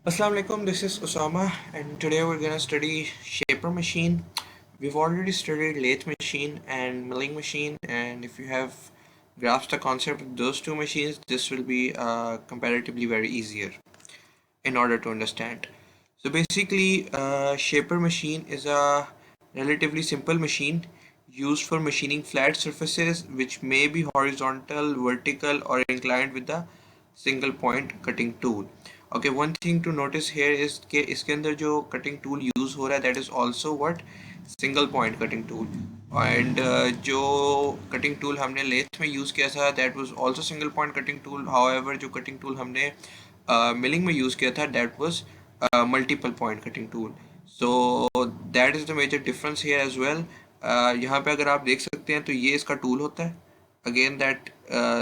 Assalamu alaikum, this is Osama, and today we're gonna study shaper machine. We've already studied lathe machine and milling machine, and if you have grasped the concept of those two machines, this will be comparatively very easier in order to understand. So basically, shaper machine is a relatively simple machine used for machining flat surfaces which may be horizontal, vertical, or inclined with a single point cutting tool. Okay, one thing to notice here is कि इसके अंदर जो cutting tool use हो रहा है that is also what single point cutting tool, and जो cutting tool हमने lathe में use किया था that was also single point cutting tool. However, जो cutting tool हमने milling में use किया था that was multiple point cutting tool. So that is the major difference here as well. यहाँ पे अगर आप देख सकते हैं तो ये इसका tool होता है. Again, that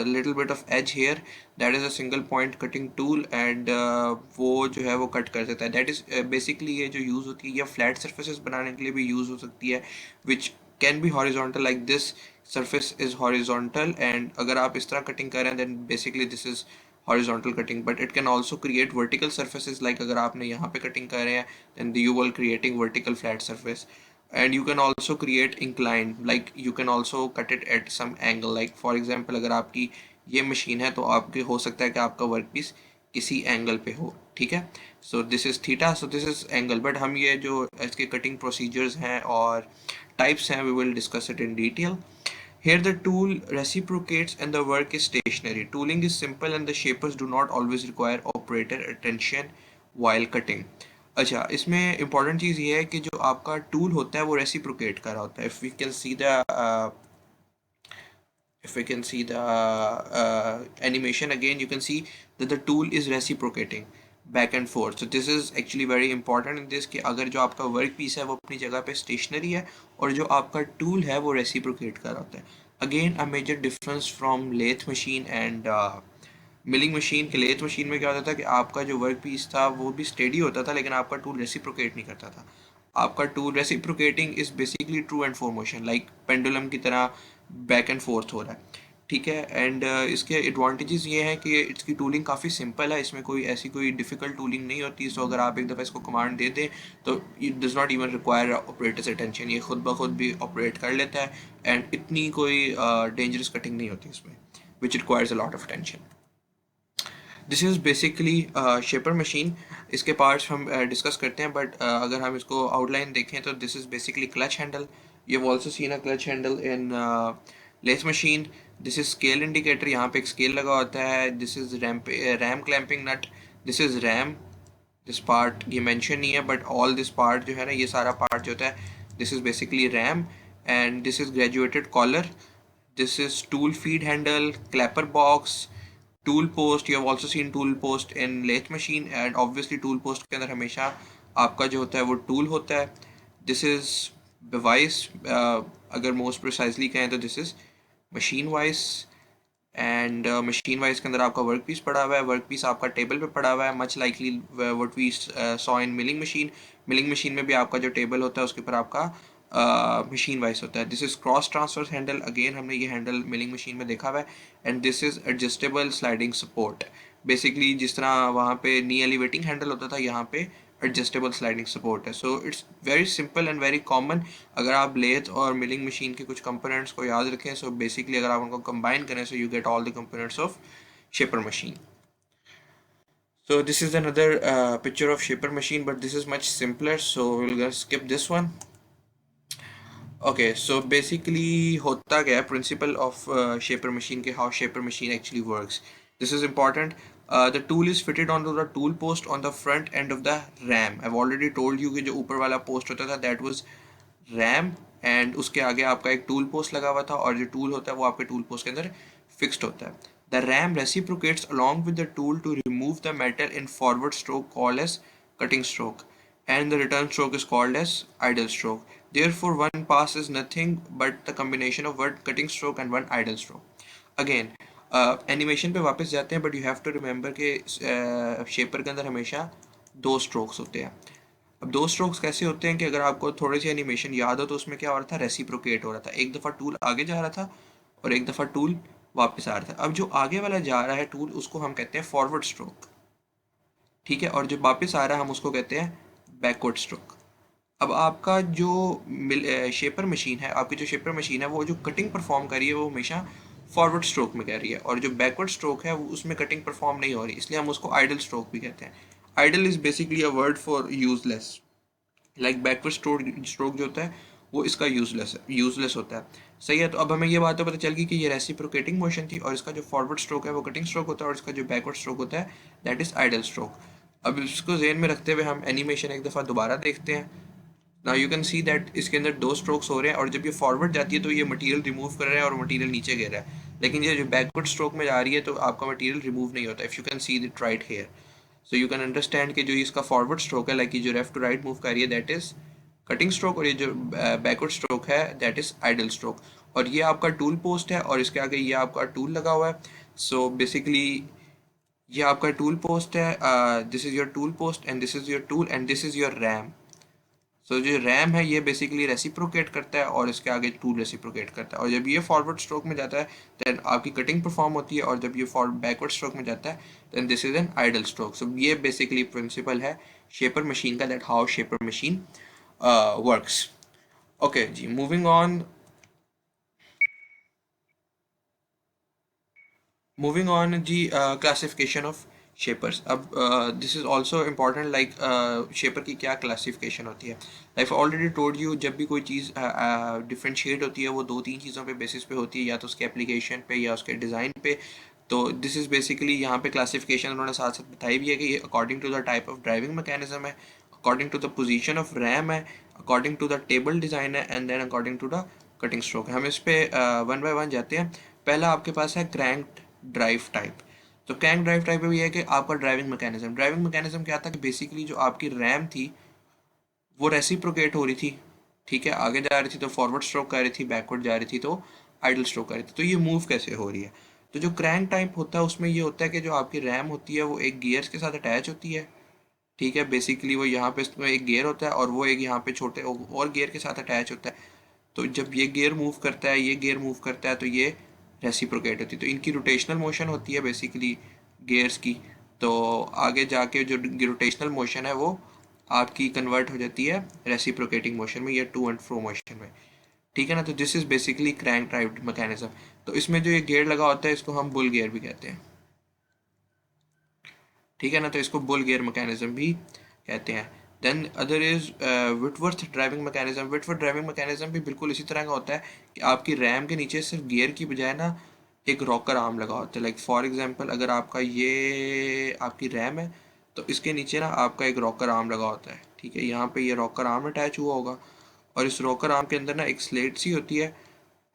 little bit of edge here, that is a single point cutting tool, and वो जो है वो cut कर देता है. That is basically ये जो use होती है ये flat surfaces बनाने के लिए भी use हो सकती है, which can be horizontal like this surface is horizontal, and अगर आप इस तरह cutting कर रहे हैं then basically this is horizontal cutting, but it can also create vertical surfaces like अगर आपने यहाँ पे cutting कर रहे हैं then you will creating vertical flat surface, and you can also create incline, like you can also cut it at some angle. Like for example अगर आपकी ये मशीन है तो आपके हो सकता है कि आपका वर्क पीस किसी एंगल पे हो, ठीक है. सो this is theta, so this is angle, but हम ये जो इसके कटिंग प्रोसीजर्स हैं और टाइप्स हैं we will discuss it in detail. Here the tool reciprocates and the work is stationary. Tooling is simple and the shapers do not always require operator attention while cutting. अच्छा, इसमें important चीज़ ये है कि जो आपका tool होता है वो रेसिप्रोकेट कर रहा होता है. If we can see the animation again, you can see that the tool is reciprocating back and forth. So this is actually very important in this कि अगर जो आपका वर्क पीस है वो अपनी जगह पे स्टेशनरी है और जो आपका टूल है वो रेसिप्रोकेट कर रहा होता है. Again a major difference from lathe machine and milling machine. के लेथ मशीन में क्या होता था कि आपका जो वर्क पीस था वो भी स्टेडी होता था लेकिन आपका टूल रेसिप्रोकेट नहीं करता था. आपका tool reciprocating is basically true and four motion, like pendulum की तरह बैक एंड फोर्थ हो रहा है, ठीक है. एंड इसके एडवांटेजेस ये हैं कि इसकी टूलिंग काफ़ी सिंपल है, इसमें कोई ऐसी कोई डिफ़िकल्ट टूलिंग नहीं होती. सो अगर आप एक दफ़ा इसको कमांड दे दें तो it does not even require operators attention, ये खुद ब खुद भी ऑपरेट कर लेता है. एंड इतनी कोई डेंजरस कटिंग नहीं होती इसमें which requires a lot of attention. This is basically shaper machine. इसके पार्ट्स हम डिस्कस करते हैं, बट अगर हम इसको आउटलाइन देखें तो this is basically clutch handle. You also seen a clutch handle in lathe machine. This is scale indicator, यहाँ पे एक स्केल लगा होता है. This is ram clamping nut. This is ram. This part ये मेंशन नहीं है बट ऑल दिस पार्ट जो है ना, ये सारा पार्ट जो होता है this is basically ram. And this is graduated collar. This is tool feed handle, clapper box, tool post. You have also seen tool post in lathe machine, and obviously tool post के अंदर हमेशा आपका जो होता है वो tool होता है. This is device, अगर most precisely कहें तो this is machine wise, and machine wise के अंदर आपका वर्क पीस पड़ा हुआ है. वर्क पीस आपका टेबल पे पड़ा हुआ है, much likely what we saw in milling machine. Milling machine में भी आपका जो टेबल होता है उसके ऊपर आपका मशीन वाइज होता है. This is cross transfer handle. Again हमने ये हैंडल मिलिंग मशीन में देखा हुआ है. And this is adjustable sliding support. Basically जिस तरह वहाँ पे नी एलिवेटिंग हैंडल होता था यहाँ पे एडजस्टेबल स्लाइडिंग सपोर्ट है. So it's very simple and very common. अगर आप लेथ और मिलिंग मशीन के कुछ कंपोनेंट्स को याद रखें, सो बेसिकली अगर आप उनको कंबाइन करें so you get all the components of shaper machine. So this is another picture of shaper machine, but this is much simpler, so we'll just skip this one. Okay, so basically होता क्या है principle of shaper machine के how shaper machine actually works. This is important. The tool is fitted onto the tool post on the front end of the ram. I've already told you कि जो ऊपर वाला post होता था that was ram, and उसके आगे आपका एक tool post लगा हुआ था और जो tool होता है वो आपके tool post के अंदर fixed होता है. The ram reciprocates along with the tool to remove the metal in forward stroke called as cutting stroke, and the return stroke is called as idle stroke. Therefore, one pass is nothing but the combination of one cutting stroke and one idle stroke. Again, animation पे वापस जाते हैं, but you have to remember कि shaper के अंदर हमेशा दो strokes होते हैं. अब दो स्ट्रोक्स कैसे होते हैं कि अगर आपको थोड़ी सी एनिमेशन याद हो तो उसमें क्या हो रहा था, रेसिप्रोकेट हो रहा था. एक दफ़ा टूल आगे जा रहा था और एक दफ़ा टूल वापस आ रहा था. अब जो आगे वाला जा रहा है टूल उसको हम कहते हैं फॉरवर्ड स्ट्रोक. ठीक है, और जो वापस आ रहा है हम उसको कहते हैं बैकवर्ड स्ट्रोक। अब आपका जो शेपर मशीन है, आपकी जो शेपर मशीन है वो जो कटिंग परफॉर्म कर रही है वो हमेशा फॉरवर्ड स्ट्रोक में कर रही है, और जो बैकवर्ड स्ट्रोक है वो उसमें कटिंग परफॉर्म नहीं हो रही, इसलिए हम उसको आइडल स्ट्रोक भी कहते हैं। Idle is basically a word for useless. Like backward stroke जो होता है वो इसका यूजलेस होता है। सही है, तो अब हमें ये बात तो पता चल गई कि ये रेसिप्रोकेटिंग मोशन थी, और इसका जो फॉरवर्ड स्ट्रोक है वो कटिंग स्ट्रोक होता है, और इसका जो बैकवर्ड स्ट्रोक होता है दैट इज आइडल स्ट्रोक। अब इसको जेन में रखते हुए हम एनिमेशन एक दफ़ा दोबारा देखते हैं। Now you can see that इसके अंदर दो स्ट्रोक्स हो रहे हैं, और जब ये फॉरवर्ड जाती है तो ये मटेरियल रिमूव कर रहा है और मटेरियल नीचे गिर रहा है, लेकिन ये जो बैकवर्ड स्ट्रोक में जा रही है तो आपका मटेरियल रिमूव नहीं होता। If you can see that right here, so you can understand कि जो इसका फॉरवर्ड स्ट्रोक है, लाइक ये जो लेफ्ट टू राइट मूव कर रही है दैट इज कटिंग स्ट्रोक, और ये जो बैकवर्ड स्ट्रोक है दैट इज आइडल स्ट्रोक। और ये आपका टूल पोस्ट है, और इसके आगे ये आपका टूल लगा हुआ है। सो बेसिकली ये आपका टूल पोस्ट है, this is your tool post and this is your tool and this is your ram. So जो रैम है ये बेसिकली रेसिप्रोकेट करता है, और इसके आगे टूल रेसिप्रोकेट करता है, और जब ये फॉरवर्ड स्ट्रोक में जाता है देन आपकी कटिंग परफॉर्म होती है, और जब ये फॉरवर्ड बैकवर्ड स्ट्रोक में जाता है then this is an idle stroke. So ये बेसिकली प्रिंसिपल है शेपर मशीन का, that how shaper machine works. Okay जी, मूविंग ऑन जी, क्लासिफिकेशन ऑफ शेपर्स। अब this is also important, like shaper की क्या क्लासिफिकेशन होती है। लाइक ऑलरेडी टोल्ड यू, जब भी कोई चीज़ डिफ्रेंशिएट होती है वो दो तीन चीज़ों पे बेसिस पे होती है, या तो उसके एप्लीकेशन पे या उसके डिज़ाइन पे। तो दिस इज़ बेसिकली यहाँ पे क्लासिफिकेशन उन्होंने साथ साथ बताई भी है कि ये according to the type of driving mechanism है, according to the position of ram है, according to the table design है, and then according to the cutting stroke. हम इस पे वन बाय वन जाते हैं। पहला आपके पास है क्रैंक ड्राइव टाइप। तो क्रैंक ड्राइव टाइप में भी है कि आपका ड्राइविंग मैकेनिज्म क्या था कि बेसिकली जो आपकी रैम थी वो रेसिप्रोकेट हो रही थी। ठीक है, आगे जा रही थी तो फॉरवर्ड स्ट्रोक कर रही थी, बैकवर्ड जा रही थी तो आइडल स्ट्रोक कर रही थी। तो ये मूव कैसे हो रही है? तो जो क्रैंक टाइप होता है उसमें ये होता है कि जो आपकी रैम होती है वो एक गियर्स के साथ अटैच होती है। ठीक है, बेसिकली वो यहाँ पे इसमें एक गियर होता है, और वो एक यहाँ पे छोटे और गियर के साथ अटैच होता है। तो जब ये गियर मूव करता है, ये गियर मूव करता है, तो ये रेसिप्रोकेट होती है, तो इनकी रोटेशनल मोशन होती है बेसिकली गियर्स की। तो आगे जाके जो रोटेशनल मोशन है वो आपकी कन्वर्ट हो जाती है रेसिप्रोकेटिंग मोशन में या टू एंड फ्रो मोशन में। ठीक है ना, तो this is basically crank drive mechanism. तो इसमें जो ये गियर लगा होता है इसको हम बुल गियर भी कहते हैं। ठीक है ना, तो इसको बुल गियर मैकेनिज्म भी कहते हैं। Then other is Whitworth driving mechanism. Whitworth driving mechanism भी बिल्कुल इसी तरह का होता है कि आपकी रैम के नीचे सिर्फ गियर की बजाय ना एक रॉकर आर्म लगा होता है। लाइक फॉर एग्जांपल, अगर आपका ये आपकी रैम है तो इसके नीचे ना आपका एक रॉकर आर्म लगा होता है। ठीक है, यहाँ पे ये रॉकर आर्म अटैच हुआ होगा, और इस रॉकर आर्म के अंदर ना एक स्लेट सी होती है,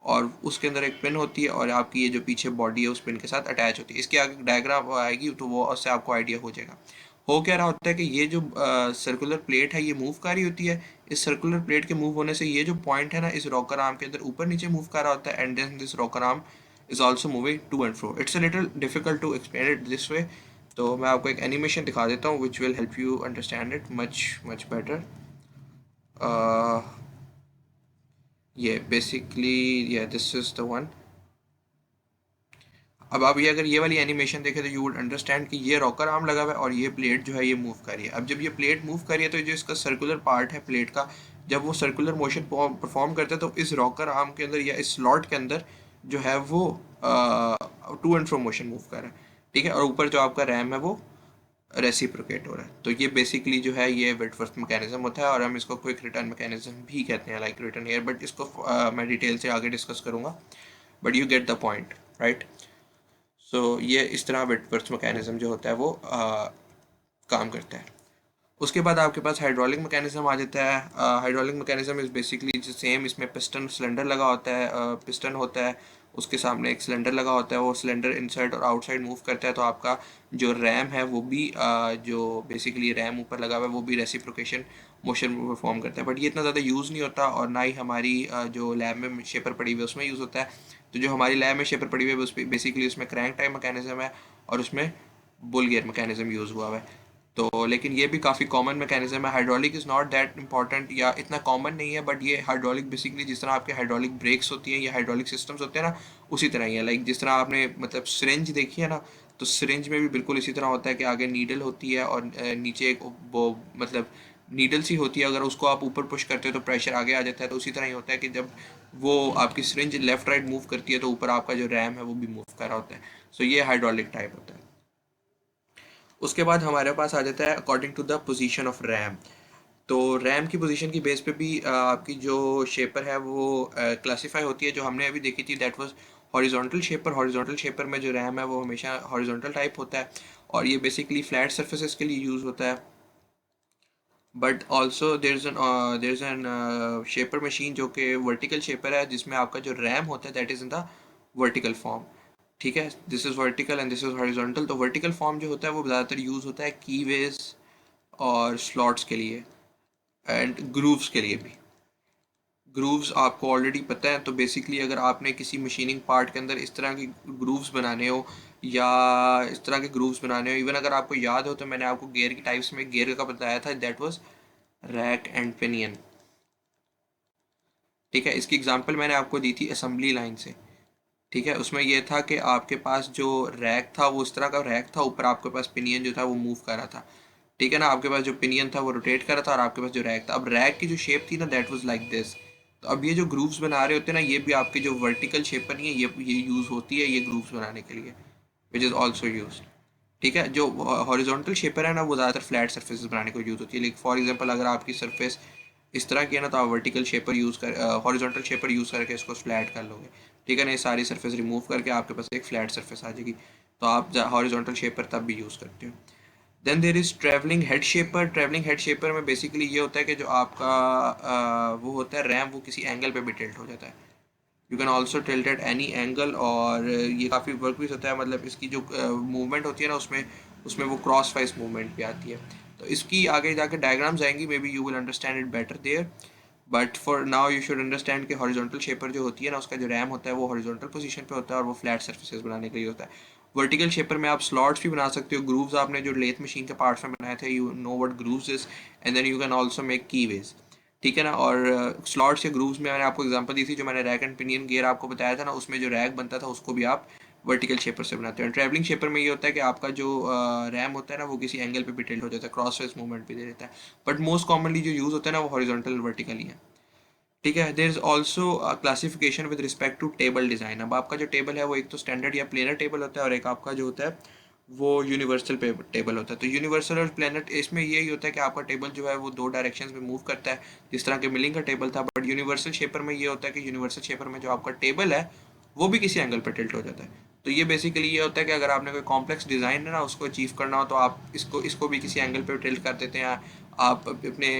और उसके अंदर एक पिन होती है, और आपकी ये जो पीछे बॉडी है उस पिन के साथ अटैच होती है। इसके आगे डायग्राम आएगी तो वो उससे आपको आइडिया हो जाएगा। हो क्या रहा होता है कि ये जो सर्कुलर प्लेट है ये मूव कर रही होती है। इस सर्कुलर प्लेट के मूव होने से ये जो पॉइंट है ना इस रॉकर आर्म के अंदर ऊपर नीचे मूव कर रहा होता है, and then this rocker arm is also moving to and fro. It's a little difficult to explain it this way, तो मैं आपको एक एनिमेशन दिखा देता हूँ which will help you understand it much much better. ये बेसिकली ये this is the one. अब आप ये अगर ये वाली एनिमेशन देखें तो यू वुड अंडरस्टैंड कि ये रॉकर आर्म लगा हुआ है और ये प्लेट जो है ये मूव कर रही है। अब जब ये प्लेट मूव कर रही है तो जो इसका सर्कुलर पार्ट है प्लेट का, जब वो सर्कुलर मोशन परफॉर्म करता है तो इस रॉकर आर्म के अंदर या इस स्लॉट के अंदर जो है वो to and fro motion move कर रहा है। ठीक है, और ऊपर जो आपका रैम है वो रेसिप्रोकेट हो रहा है। तो ये बेसिकली जो है ये विटवर्थ मैकेनिज्म होता है, और हम इसको क्विक रिटर्न मैकेनिज्म भी कहते हैं, लाइक रिटर्न हेयर, बट इसको मैं डिटेल से आगे डिस्कस करूँगा, but you get the point right. So ये इस तरह विटवर्थ मैकेनिज्म जो होता है वो काम करता है। उसके बाद आपके पास हाइड्रोलिक मैकेनिज्म आ जाता है। Hydraulic mechanism is basically same, इसमें पिस्टन सिलेंडर लगा होता है, पिस्टन होता है, उसके सामने एक सिलेंडर लगा होता है, वो सिलेंडर इनसाइड और आउटसाइड मूव करता है। तो आपका जो रैम है वो भी जो बेसिकली रैम ऊपर लगा हुआ है वो भी रेसिप्रोकेशन मोशन परफॉर्म करता है, बट ये इतना ज़्यादा यूज़ नहीं होता, और ना ही हमारी जो लैब में शेपर पड़ी हुई है उसमें यूज़ होता है। तो जो हमारी लैब में शेपर पड़ी हुई है उस पर बेसिकली उसमें क्रैंक टाइप मैकेनिज्म है, और उसमें बुल गियर मैकेनिज्म यूज़ हुआ है। तो लेकिन ये भी काफ़ी कॉमन मैकेनिज्म है। Hydraulic is not that important या इतना कॉमन नहीं है, बट ये हाइड्रोलिक बेसिकली जिस तरह आपके हाइड्रोलिक ब्रेक्स होती हैं या हाइड्रोलिक सिस्टम्स होते हैं ना उसी तरह ही है। लाइक जिस तरह आपने मतलब सिरेंज देखी है ना, तो सिरिंज में भी बिल्कुल इसी तरह होता है कि आगे नीडल होती है और नीचे एक वो मतलब नीडल सी होती है, अगर उसको आप ऊपर पुश करते हो तो प्रेशर आगे आ जाता है। तो उसी तरह ही होता है कि जब वो आपकी सिरिंज लेफ्ट राइट मूव करती है तो ऊपर आपका जो रैम है वो भी मूव कर रहा होता है। सो ये हाइड्रोलिक टाइप होता है। उसके बाद हमारे पास आ जाता है according to the position of ram. तो रैम की पोजीशन की बेस पे भी आपकी जो शेपर है वो क्लासीफाई होती है। जो हमने अभी देखी थी that was horizontal shaper. Horizontal shaper में जो रैम है वो हमेशा हॉरिजॉन्टल टाइप होता है और ये बेसिकली फ्लैट सर्फेसिस के लिए यूज़ होता है। But also there is an shaper machine जो कि वर्टिकल शेपर है, जिसमें आपका जो रैम होता है that is in the vertical form. ठीक है, this is vertical and this is horizontal. तो वर्टिकल फॉर्म जो होता है वो ज़्यादातर यूज़ होता है कीवेज और स्लॉट्स के लिए एंड ग्रूव्स के लिए भी। ग्रूव्स आपको ऑलरेडी पता है, तो बेसिकली अगर आपने किसी मशीनिंग पार्ट के अंदर इस तरह की ग्रूव्स बनाने हो या इस तरह के ग्रूव्स बनाने हो, इवन अगर आपको याद हो तो मैंने आपको गियर की टाइप्स में गियर का बताया था, that was rack and pinion. ठीक है, इसकी एग्जांपल मैंने आपको दी थी असेंबली लाइन से। ठीक है, उसमें यह था कि आपके पास जो रैक था वो इस तरह का रैक था, ऊपर आपके पास पिनियन जो था वो मूव कर रहा था। ठीक है ना, आपके पास जो पिनियन था वो रोटेट कर रहा था और आपके पास जो रैक था, अब रैक की जो शेप थी ना दैट वाज लाइक दिस। तो अब ये जो ग्रूव्स बना रहे होते हैं ना, ये भी आपके जो वर्टिकल शेप पर नहीं है, ये यूज़ होती है ये ग्रूव्स बनाने के लिए, विच इज़ ऑल्सो यूज। ठीक है, जो हॉरिजॉन्टल शेपर है ना वो ज़्यादातर फ्लैट सर्फेसिस बनाने को यूज़ होती है। लाइक फॉर एग्जांपल अगर आपकी सरफेस इस तरह की है ना तो आप वर्टिकल शेपर यूज़ कर हॉरिजॉन्टल शेपर यूज़ करके इसको फ्लैट कर लोगे। ठीक है ना, ये सारी सरफेस रिमूव करके आपके पास एक फ्लैट सरफेस आ जाएगी। तो आप हॉरिजॉन्टल शेपर तब भी यूज़ करते हो। Then there is travelling head shaper. Travelling head shaper में बेसिकली ये होता है कि जो आपका वो होता है रैम, वो किसी एंगल पे भी टिल्ट हो जाता है। You can also tilt at any angle, और ये काफ़ी वर्क भी होता है, मतलब इसकी जो मूवमेंट होती है ना उसमें उसमें वो क्रॉस वाइज मूवमेंट भी आती है। तो इसकी आगे जाकर डायग्राम्स आएंगी, maybe you will understand it better there. But for now you should understand कि हॉरिजॉन्टल शेपर जो होती है ना उसका जो रैम होता है वो हॉरिजॉन्टल पोजीशन पे होता है और वो फ्लैट सर्फेसेस बनाने के लिए होता है। वर्टिकल शेपर में आप स्लॉट्स भी बना सकते हो। ग्रूव्स आपने जो लेथ मशीन के पार्ट्स में बनाए थे, you know what grooves is, and then you can also make keyways. ठीक है ना, और स्लॉट्स या ग्रूव्स में मैंने आपको एग्जांपल दी थी, जो मैंने रैक एंड पिनियन गियर आपको बताया था ना, उसमें जो रैक बनता था उसको भी आप वर्टिकल शेपर से बनाते हैं। ट्रैवलिंग शेपर में ये होता है कि आपका जो रैम होता है ना वो किसी एंगल पे भी टिल्ट हो जाता है, क्रॉस वाइज मूवमेंट भी दे देता है। बट मोस्ट कॉमनली जो यूज़ होता है ना वो हॉरिजॉन्टल वर्टिकल ही है। ठीक है, there is also classification with respect to table design. अब आपका जो टेबल है वो एक तो स्टैंडर्ड या प्लेनर टेबल होता है और एक आपका जो होता है वो यूनिवर्सल टेबल होता है। तो यूनिवर्सल और प्लेनर इसमें यही होता है कि आपका टेबल जो है वो दो डायरेक्शंस में मूव करता है, जिस तरह के मिलिंग का टेबल था। बट यूनिवर्सल शेपर में ये होता है कि यूनिवर्सल शेपर में जो आपका टेबल है वो भी किसी एंगल पर टिल्ट हो जाता है। तो ये बेसिकली ये होता है कि अगर आपने कोई कॉम्प्लेक्स डिज़ाइन है ना उसको अचीव करना हो तो आप इसको इसको भी किसी एंगल पे टिल्ट कर देते हैं। आप अपने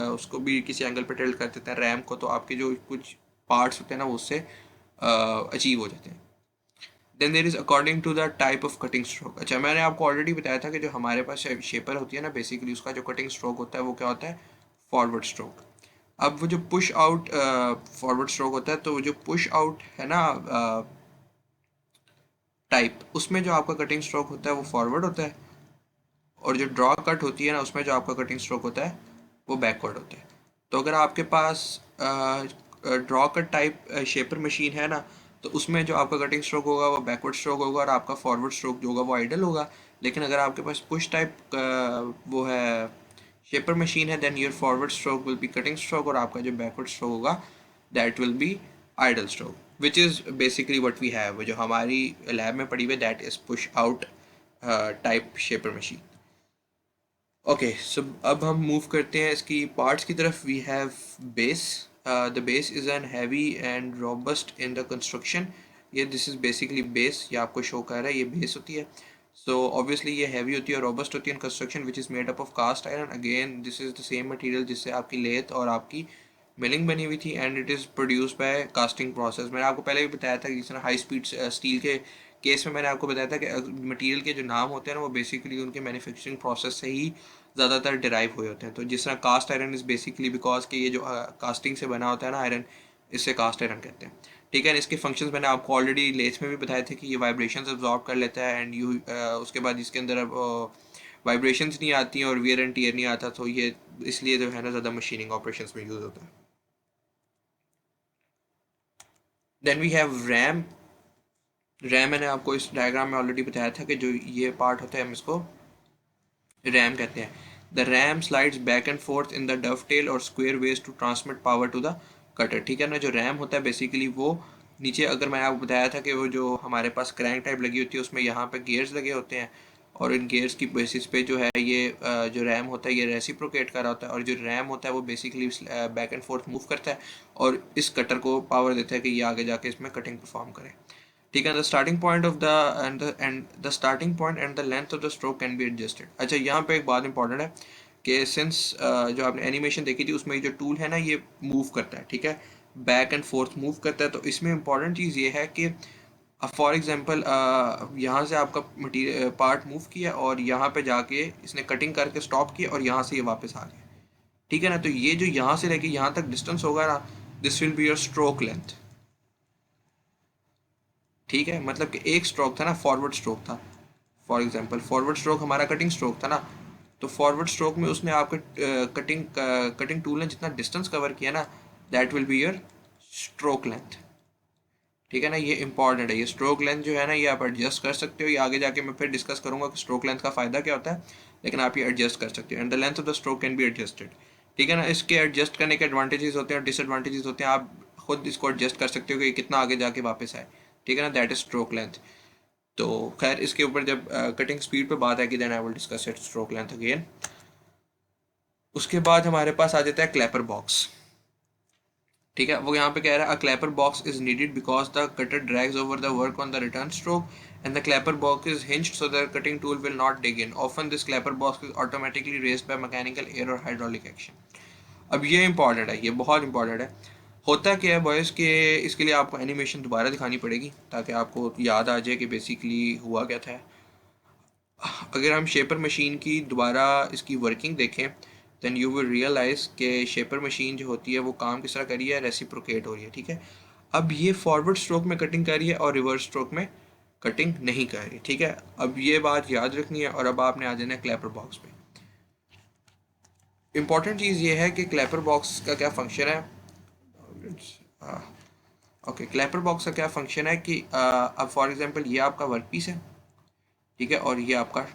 उसको भी किसी एंगल पे टिल्ट कर देते हैं रैम को, तो आपके जो कुछ पार्ट्स होते हैं ना वो उससे अचीव हो जाते हैं। Then there is according to the type of cutting stroke. अच्छा, मैंने आपको ऑलरेडी बताया था कि जो हमारे पास शेपर होती है ना बेसिकली उसका जो कटिंग स्ट्रोक होता है वो क्या होता है, फॉरवर्ड स्ट्रोक। अब वो जो पुश आउट फॉरवर्ड स्ट्रोक होता है, तो वो जो पुश आउट है ना टाइप, उसमें जो आपका कटिंग स्ट्रोक होता है वो फॉरवर्ड होता है, और जो ड्रॉ कट होती है ना उसमें जो आपका कटिंग स्ट्रोक होता है वो बैकवर्ड होता है। तो अगर आपके पास draw cut type shaper machine है ना तो उसमें जो आपका कटिंग स्ट्रोक होगा वो बैकवर्ड स्ट्रोक होगा और आपका फॉरवर्ड स्ट्रोक जो होगा वो आइडल होगा। लेकिन अगर आपके पास पुश टाइप वो है शेपर मशीन है, then your forward stroke will be cutting stroke और आपका जो बैकवर्ड स्ट्रोक होगा that will be idle stroke, which is basically what we have, जो हमारी लैब में पड़ी हुई है that is push out type shaper machine. Okay, so अब हम मूव करते हैं इसकी पार्ट्स की तरफ। We have base. The base is an heavy and robust in the construction. ये दिस इज़ बेसिकली बेस, ये आपको शो कर रहा है ये बेस होती है। सो ऑब्वियसली ये हैवी होती है और रोबस्ट होती है in construction, which is made up of cast iron. Again this is the same material जिससे आपकी लेथ और आपकी मिलिंग बनी हुई थी, and it is produce by casting process. मैंने आपको पहले भी बताया था कि जिस तरह हाई स्पीड स्टील के केस में मैंने आपको बताया था कि मटेरियल के जो नाम होते हैं ना वो बेसिकली उनके मैन्युफैक्चरिंग प्रोसेस से ही ज़्यादातर डिराइव हुए होते हैं। तो जिस तरह cast iron is basically because कि ये जो कास्टिंग से बना होता है ना आयरन, इससे कास्ट आयरन कहते हैं। ठीक है, इसके फंक्शंस मैंने आपको ऑलरेडी लेथ में भी बताए थे कि ये वाइब्रेशंस अब्जॉर्ब कर लेता है, एंड यू उसके बाद इसके अंदर अब वाइब्रेशंस नहीं आती हैं और वियर एंड टीयर नहीं आता, तो ये इसलिए जो है ना ज़्यादा मशीनिंग ऑपरेशंस में यूज़ होता है। Then we have ram. Ram मैंने आपको इस डायग्राम में ऑलरेडी बताया था कि जो ये पार्ट होता है हम इसको रैम कहते हैं. The ram slides back and forth in the dovetail और square ways to transmit power to the cutter. ठीक है ना. जो रैम होता है बेसिकली वो नीचे, अगर मैं आपको बताया था कि वो जो हमारे पास क्रैंक टाइप लगी होती है उसमें यहाँ पे गियर्स लगे होते हैं, और इन गियर्स की बेसिस पे जो है ये जो रैम होता है ये रेसिप्रोकेट कर रहा होता है, और जो रैम होता है वो basically back and fourth move करता है और इस कटर को पावर देता है कि ये आगे जाके इसमें कटिंग परफॉर्म करे. ठीक है. The starting point of the starting point and the length of the stroke can be adjusted. अच्छा, यहाँ पे एक बात इंपॉर्टेंट है कि सिंस जो आपने एनिमेशन देखी थी उसमें जो टूल है ना ये मूव करता है. ठीक है, बैक एंड फोर्थ मूव करता है. तो इसमें इंपॉर्टेंट चीज़ ये है कि फॉर एग्जांपल यहाँ से आपका मटीरियल पार्ट मूव किया और यहाँ पे जाके इसने कटिंग करके स्टॉप किया और यहाँ से ये वापस आ गया. ठीक है ना. तो ये जो यहाँ से लेके यहाँ तक डिस्टेंस होगा ना, this will be your stroke length. ठीक है, मतलब कि एक स्ट्रोक था ना, फॉरवर्ड स्ट्रोक था. फॉर एग्जांपल फॉरवर्ड स्ट्रोक हमारा कटिंग स्ट्रोक था ना, तो फॉरवर्ड स्ट्रोक में उसने आपके कटिंग टूल ने जितना डिस्टेंस कवर किया ना, that will be your stroke length. ठीक है ना. ये इंपॉर्टेंट है. ये स्ट्रोक लेंथ जो है ना ये आप एडजस्ट कर सकते हो. ये आगे जाके मैं फिर डिस्कस करूंगा कि स्ट्रोक लेंथ का फ़ायदा क्या होता है, लेकिन आप ये एडजस्ट कर सकते हो. And the length of the stroke can be adjusted. ठीक है ना. इसके एडजस्ट करने के एडवांटेजेस होते हैं और डिसएडवांटेजेस होते हैं. आप खुद इसको एडजस्ट कर सकते हो कि कितना आगे जाके वापस आए. ठीक है ना. That is stroke length. तो खैर इसके ऊपर जब कटिंग स्पीड पे बात आएगी then I will discuss it stroke length again. उसके बाद हमारे पास आ जाता है क्लैपर बॉक्स. ठीक है, वो यहाँ पे कह रहा है a clapper box is needed because the cutter drags over the work on the return stroke and the clapper box is hinged so the cutting tool will not dig in. Often this clapper box is automatically raised by mechanical air और hydraulic action. अब ये important है, ये बहुत important है. होता क्या है बॉयज़ के इसके लिए आपको एनिमेशन दोबारा दिखानी पड़ेगी ताकि आपको याद आ जाए कि बेसिकली हुआ क्या था. अगर हम शेपर मशीन की दोबारा इसकी वर्किंग देखें देन यू विल रियलाइज़ कि शेपर मशीन जो होती है वो काम किस तरह कर रही है, रेसिप्रोकेट हो रही है. ठीक है, अब ये फॉरवर्ड स्ट्रोक में कटिंग कर रही है और रिवर्स स्ट्रोक में कटिंग नहीं कर रही. ठीक है, अब ये बात याद रखनी है. और अब आपने आ जाना है क्लैपर बॉक्स पे. इम्पॉर्टेंट चीज़ ये है कि क्लैपर बॉक्स का क्या फंक्शन है. ओके, क्लैपर बॉक्स का क्या फंक्शन है कि अब फॉर एग्जांपल ये आपका वर्क पीस है. ठीक है, और ये आपका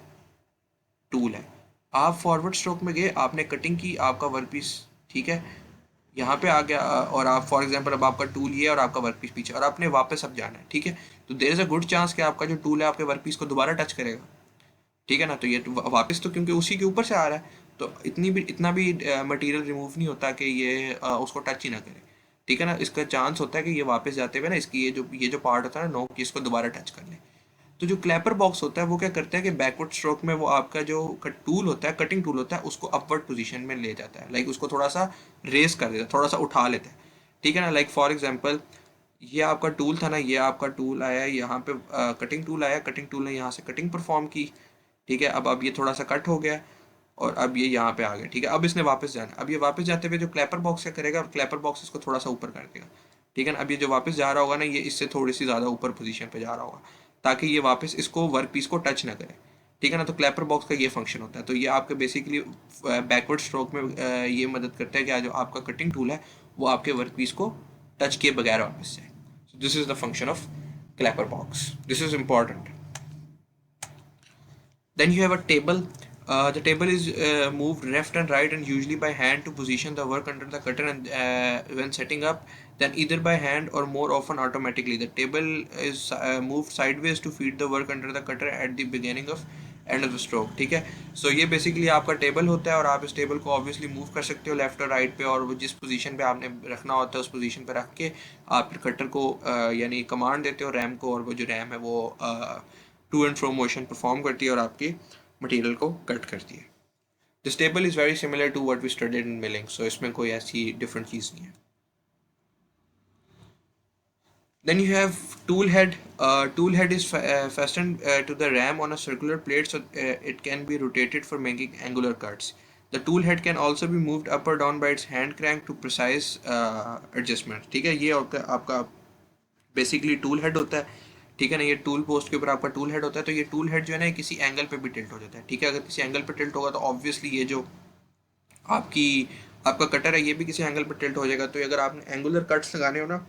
टूल है. आप फॉरवर्ड स्ट्रोक में गए, आपने कटिंग की, आपका वर्क पीस ठीक है यहाँ पे आ गया, और आप फॉर एग्जांपल अब आपका टूल ये है और आपका वर्क पीस पीछे, और आपने वापस अब जाना है. ठीक है, तो there is a good chance कि आपका जो टूल है आपके वर्क पीस को दोबारा टच करेगा. ठीक है ना. तो ये वापस तो क्योंकि उसी के ऊपर से आ रहा है तो इतना भी मटेरियल रिमूव नहीं होता कि ये उसको टच ही ना करे. ठीक है ना. इसका चांस होता है कि ये वापस जाते हुए ना इसकी ये जो पार्ट होता है ना नोक, इसको दोबारा टच कर ले. तो जो क्लैपर बॉक्स होता है वो क्या करता है कि बैकवर्ड स्ट्रोक में वो आपका जो टूल होता है, कटिंग टूल होता है, उसको अपवर्ड पोजीशन में ले जाता है. लाइक उसको थोड़ा सा रेस कर देता है, थोड़ा सा उठा लेता है. ठीक है ना. लाइक फॉर एग्जांपल ये आपका टूल था ना, ये आपका टूल आया यहाँ पे, कटिंग टूल आया, कटिंग टूल ने यहाँ से कटिंग परफॉर्म की. ठीक है, अब ये थोड़ा सा कट हो गया और अब ये यहाँ पे आ गया. ठीक है, अब इसने वापस जाना. अब ये वापस जाते हुए जो क्लैपर बॉक्स क्या करेगा, क्लैपर बॉक्स इसको थोड़ा सा ऊपर कर देगा. ठीक है ना. अब ये जो वापस जा रहा होगा ना, ये इससे थोड़ी सी ज़्यादा ऊपर पोजीशन पे जा रहा होगा ताकि ये वापस इसको वर्क पीस को टच ना करे. ठीक है ना. तो क्लैपर बॉक्स का ये फंक्शन होता है. तो ये आपके बेसिकली बैकवर्ड स्ट्रोक में ये मदद करता है कि जो आपका कटिंग टूल है वो आपके वर्क पीस को टच किए बगैर वापस जाए. So this is the function of clapper box. This is important. Then you have a table. The table is moved left and right and usually by hand to position the work under the cutter, and when setting up then either by hand or more often automatically. The table is moved sideways to feed the work under the cutter at the beginning of end of the stroke. ठीक है, सो ये basically आपका table होता है और आप इस table को ऑब्वियसली मूव कर सकते हो लेफ्ट और राइट पे, और वो जिस पोजीशन पे आपने रखना होता है उस पोजीशन पे रख के आप फिर कटर को यानी कमांड देते हो रैम को, और वो जो रैम है वो to and fro motion perform करती है और आपकी मटेरियल को कट करती है. This table is very similar to what we studied in milling. सो इसमें कोई ऐसी डिफरेंट चीज़ नहीं है. Then you have tool head. Tool head is fastened to the ram on a circular plate, so it can be rotated for making angular cuts. The tool head can also be moved up or down by its hand crank to precise adjustment. ठीक है, ये होता है आपका basically tool head होता है. ठीक है ना, ये टूल पोस्ट के ऊपर आपका टूल हेड होता है. तो ये टूल हेड जो है ना किसी एंगल पे भी टिल्ट हो जाता है. ठीक है, अगर किसी एंगल पे टिल्ट होगा तो ऑब्वियसली ये जो आपकी आपका कटर है ये भी किसी एंगल पे टिल्ट हो जाएगा. तो अगर आपने एंगुलर कट्स लगाने हो ना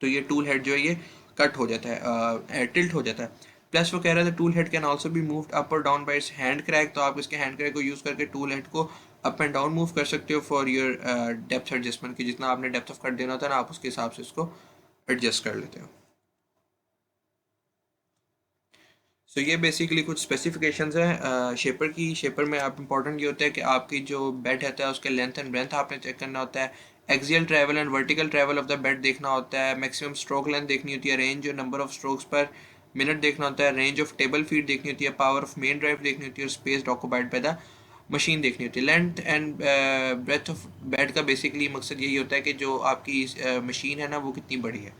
तो ये टूल हेड जो है ये कट हो जाता है, टिल्ट हो जाता है। प्लस वो कह रहा था tool head can also be moved up और down by its hand crank, तो आप इसके हैंड क्रैक को यूज़ करके टूल हेड को अप एंड डाउन मूव कर सकते हो फॉर योर डेप्थ एडजस्टमेंट, की जितना आपने डेप्थ ऑफ कट देना होता है ना, आप उसके हिसाब से इसको एडजस्ट कर लेते हो। सो ये बेसिकली कुछ स्पेसिफिकेशंस हैं शेपर की। शेपर में आप इंपॉर्टेंट ये होता है कि आपकी जो बेड रहता है उसके लेंथ एंड ब्रेंथ आपने चेक करना होता है, axial travel and vertical travel of the bed देखना होता है, मैक्सिमम स्ट्रोक लेंथ देखनी होती है, रेंज और number of strokes per minute देखना होता है, रेंज ऑफ टेबल फीट देखनी होती है, पावर ऑफ मेन ड्राइव देखनी होती है, और space occupied by the machine देखनी होती है। Length and breadth of bed का बेसिकली मकसद यही होता है कि जो आपकी मशीन है ना वो कितनी बड़ी है,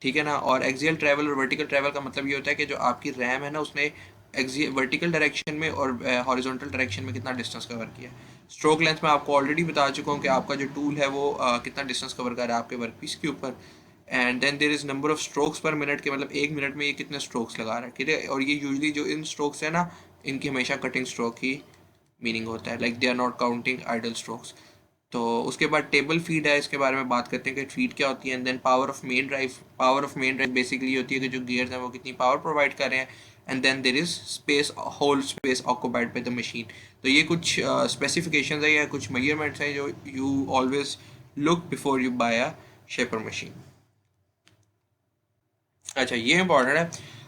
ठीक है ना। और एक्सियल ट्रैवल और वर्टिकल ट्रैवल का मतलब ये होता है कि जो आपकी रैम है ना उसने वर्टिकल डायरेक्शन में और हॉरिजॉन्टल डायरेक्शन में कितना डिस्टेंस कवर किया है। स्ट्रोक लेंथ में आपको ऑलरेडी बता चुका हूँ कि आपका जो टूल है वो कितना डिस्टेंस कवर कर रहा है आपके वर्क पीस के ऊपर। And then there is number of strokes per minute के, मतलब एक मिनट में ये कितने स्ट्रोक्स लगा रहा है, ठीक है। और ये यूजली जो इन स्ट्रोक्स है ना, इनकी हमेशा कटिंग स्ट्रोक ही मीनिंग होता है, like they are not counting idle strokes. तो उसके बाद टेबल फीड है, इसके बारे में बात करते हैं कि फीड क्या होती है। And then power of main drive, power of main drive basically होती है कि जो गियर्स हैं वो कितनी पावर प्रोवाइड कर रहे हैं। And then there is space, whole space occupied by the machine. तो ये कुछ स्पेसिफिकेशंस है या कुछ मेजरमेंट्स हैं जो you always look before you buy a shaper machine. अच्छा, ये इंपॉर्टेंट है,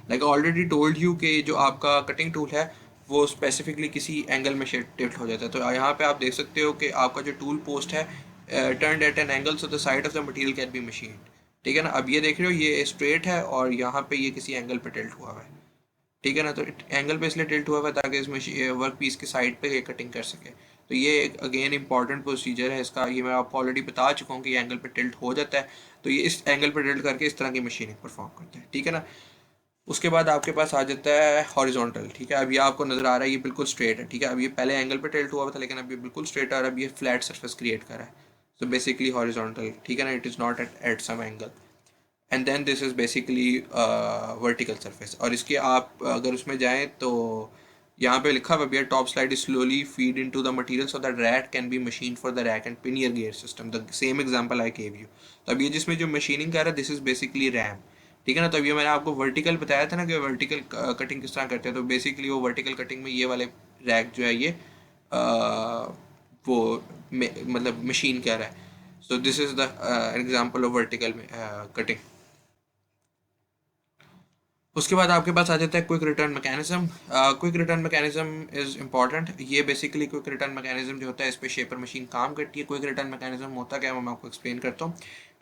लाइक ऑलरेडी टोल्ड यू कि जो आपका कटिंग टूल है वो स्पेसिफिकली किसी एंगल में टिल्ट हो जाता है। तो यहाँ पे आप देख सकते हो कि आपका जो टूल पोस्ट है turned at an angle so the side of the material can be machine, ठीक है ना। अब ये देख रहे हो ये स्ट्रेट है और यहाँ पे ये किसी एंगल पे टिल्ट हुआ हुआ है, ठीक है ना। तो एंगल पे इसलिए टिल्ट हुआ हुआ है ताकि इस मशीन वर्क पीस के साइड पे ये कटिंग कर सके। तो ये अगेन इंपॉर्टेंट प्रोसीजर है इसका, ये मैं आपको ऑलरेडी बता चुका हूँ कि ये एंगल पे टिल्ट हो जाता है। तो ये इस एंगल पे टिल्ट करके इस तरह की मशीनिंग परफॉर्म करता है, ठीक है ना। उसके बाद आपके पास आ जाता है हॉरिजॉन्टल, ठीक है। अब ये आपको नजर आ रहा है ये बिल्कुल स्ट्रेट है, ठीक है। अब ये पहले एंगल पे टिल्ट हुआ था लेकिन अब ये बिल्कुल स्ट्रेट है और अब ये फ्लैट सरफेस क्रिएट कर रहा है। सो बेसिकली हॉरिजॉन्टल, ठीक है ना, it is not at some angle. And then this is basically vertical surface. और इसके आप अगर उसमें जाएं तो यहाँ पे लिखा हुआ है top slide is slowly feed into the material so that rack can be machine for the rack and pinion gear system, the same example I gave you. तो अब ये जिसमें जो मशीनिंग कर रहा है दिस इज बेसिकली रैम, ठीक है ना। तो अब ये मैंने आपको वर्टिकल बताया था ना कि वर्टिकल कटिंग किस तरह करते हैं। तो बेसिकली वो वर्टिकल कटिंग में ये वाले रैक जो है ये वो मतलब मशीन कह रहा है। सो this is the example of vertical cutting. उसके बाद आपके पास आ जाता है quick return mechanism. Quick return mechanism is important. ये बेसिकली क्विक रिटर्न मैकेनिज्म जो होता है इस पे शेपर मशीन काम करती है। क्विक रिटर्न मैकेनिज्म होता क्या है मैं आपको एक्सप्लेन करता हूँ।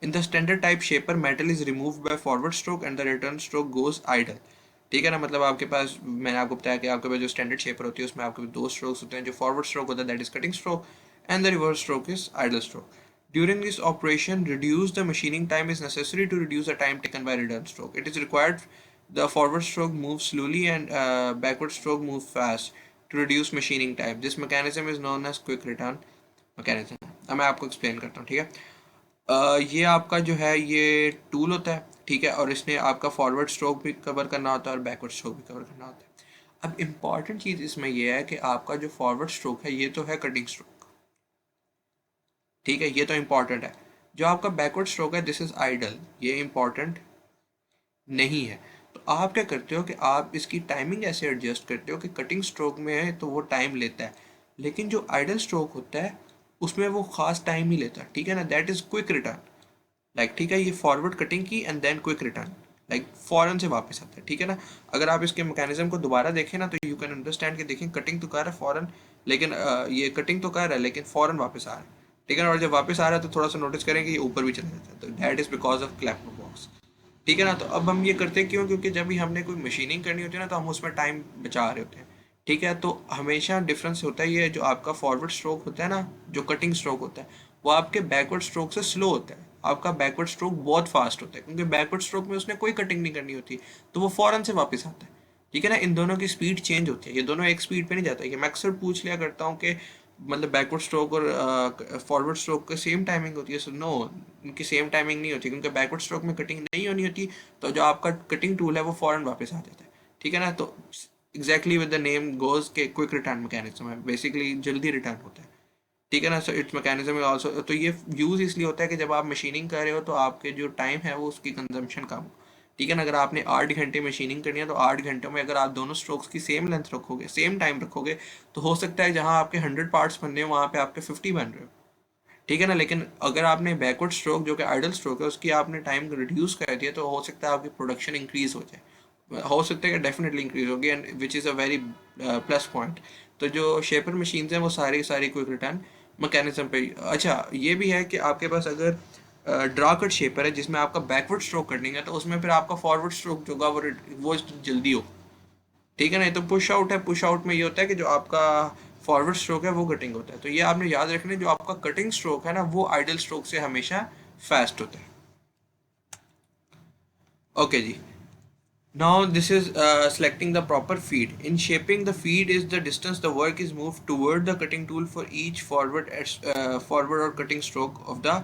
In the standard type shaper metal is remove by forward stroke and the return stroke goes idle, ठीक है ना। मतलब आपके पास, मैंने आपको बताया कि आपके पास जो स्टैंडर्ड शेपर होती है उसमें आपके पास दो स्ट्रोक्स होते हैं। जो फॉरवर्ड स्ट्रोक होता है that is cutting stroke and the reverse stroke is idle stroke. During this operation, reduce the machining time is necessary to reduce the time taken by return stroke. It is required the forward stroke moves slowly and backward stroke move fast to reduce machining time. This mechanism is known as quick return mechanism. अब मैं आपको explain करता हूँ, ठीक है। ये आपका जो है ये टूल होता है, ठीक है, और इसने आपका फॉरवर्ड स्ट्रोक भी कवर करना होता है और बैकवर्ड स्ट्रोक भी कवर करना होता है। अब इम्पॉर्टेंट चीज़ इसमें यह है कि आपका जो फॉरवर्ड स्ट्रोक है ये तो है कटिंग स्ट्रोक, ठीक है, ये तो इम्पॉर्टेंट है। जो आपका बैकवर्ड स्ट्रोक है दिस इज आइडल, ये इम्पॉर्टेंट नहीं है। तो आप क्या करते हो कि आप इसकी टाइमिंग ऐसे एडजस्ट करते हो कि कटिंग स्ट्रोक में है तो वो टाइम लेता है, लेकिन जो आइडल स्ट्रोक होता है उसमें वो खास टाइम ही लेता है, ठीक है ना। That is quick return, like ठीक है, ये फॉरवर्ड कटिंग की and then quick return, like फॉरन से वापस आता है, ठीक है ना। अगर आप इसके मैकेनिज्म को दोबारा देखें ना तो यू कैन अंडरस्टैंड कि देखें कटिंग तो कर रहा है फॉरन, लेकिन ये कटिंग तो कर रहा है लेकिन फॉरन वापस आ रहा है, ठीक है ना। और जब वापस आ रहा है तो थोड़ा सा नोटिस करें कि ये ऊपर भी चला जाता है, तो that is because of Clapper box, ठीक है ना। तो अब हम ये करते क्यों, क्योंकि जब भी हमने कोई मशीनिंग करनी होती है ना तो हम उसमें टाइम बचा रहे होते हैं, ठीक है। तो हमेशा डिफरेंस होता है ये जो आपका फॉरवर्ड स्ट्रोक होता है ना, जो कटिंग स्ट्रोक होता है वो आपके बैकवर्ड स्ट्रोक से स्लो होता है। आपका बैकवर्ड स्ट्रोक बहुत फास्ट होता है क्योंकि बैकवर्ड स्ट्रोक में उसने कोई कटिंग नहीं करनी होती, तो वो फौरन से वापस आता है, ठीक है ना। इन दोनों की स्पीड चेंज होती है, ये दोनों एक स्पीड पे नहीं जाता है। ये मैं अक्सर पूछ लिया करता हूँ कि मतलब बैकवर्ड स्ट्रोक और फॉरवर्ड स्ट्रोक का सेम टाइमिंग होती है। सो नो, इनकी सेम टाइमिंग नहीं होती क्योंकि बैकवर्ड स्ट्रोक में कटिंग नहीं होनी होती, तो जो आपका कटिंग टूल है वो फौरन वापस आ जाता है, ठीक है ना। तो exactly with the name goes के क्विक रिटर्न मैकेनिज्म है, बेसिकली जल्दी रिटर्न होता है, ठीक है ना। सो इट्स मैकेनिज्म है ऑल्सो। तो ये यूज़ इसलिए होता है कि जब आप मशीनिंग कर रहे हो तो आपके जो टाइम है वो उसकी कंजम्पशन कम हो, ठीक है ना। अगर आपने 8 घंटे मशीनिंग करनी है तो 8 घंटों में अगर आप दोनों स्ट्रोक्स की सेम लेंथ रखोगे, सेम टाइम रखोगे, तो हो सकता है जहाँ आपके 100 पार्ट्स बन रहे हो वहाँ पे आपके 50 बन रहे हो, ठीक है ना। लेकिन अगर आपने बैकवर्ड स्ट्रोक जो कि आइडल स्ट्रोक है उसकी आपने टाइम रिड्यूस कर दिया तो हो सकता है आपकी प्रोडक्शन इंक्रीज हो जाए, हो सकता है कि डेफिनेटली इंक्रीज होगी, and which is a very plus point. तो जो शेपर मशीन्स हैं वो सारी सारी क्विक रिटर्न मैकेनिज्म पे। अच्छा ये भी है कि आपके पास अगर ड्रा कट शेपर है जिसमें आपका बैकवर्ड स्ट्रोक करनी है तो उसमें फिर आपका फॉरवर्ड स्ट्रोक जो होगा वो जल्दी हो, ठीक है ना। तो पुश आउट है, पुश आउट में ये होता है कि जो आपका फॉरवर्ड स्ट्रोक है वो कटिंग होता है। तो ये आपने याद रखना है, जो आपका कटिंग स्ट्रोक है ना वो आइडल स्ट्रोक से हमेशा फास्ट होता है। ओके जी। Now this is selecting the proper feed. In shaping, the feed is the distance the work is moved toward the cutting tool for each forward or cutting stroke of the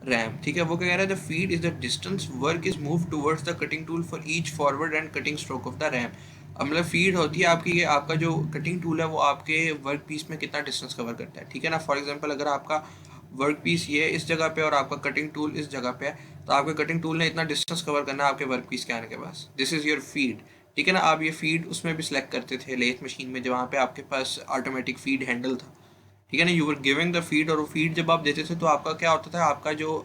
ram. ठीक है, वो क्या कह रहा है, the feed is the distance work is moved towards the cutting tool for each forward and cutting stroke of the ram. अब मतलब feed होती है आपकी, आपका जो कटिंग टूल है वो आपके वर्क पीस में कितना डिस्टेंस कवर करता है, ठीक है ना। फॉर एग्जांपल अगर आपका वर्क पीस ये इस जगह पे और आपका कटिंग टूल इस जगह पे है, तो आपके कटिंग टूल ने इतना डिस्टेंस कवर करना है आपके वर्क पीस के आने के पास। दिस इज़ योर फीड, ठीक है ना। आप ये फीड उसमें भी सिलेक्ट करते थे लेथ मशीन में, जहाँ पे आपके पास ऑटोमेटिक फीड हैंडल था, ठीक है ना। You were giving the feed, और वो फीड जब आप देते थे तो आपका क्या होता था, आपका जो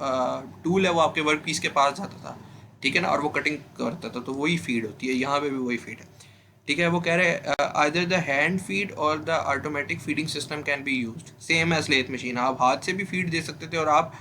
टूल है वो आपके वर्क पीस के पास जाता था, ठीक है ना, और वो कटिंग करता था। तो वही फीड होती है, यहाँ पे भी वही फीड है, ठीक है। वो कह रहे हैं either the hand feed or the automatic feeding system can be used same as lathe machine. आप हाथ से भी फीड दे सकते थे और आप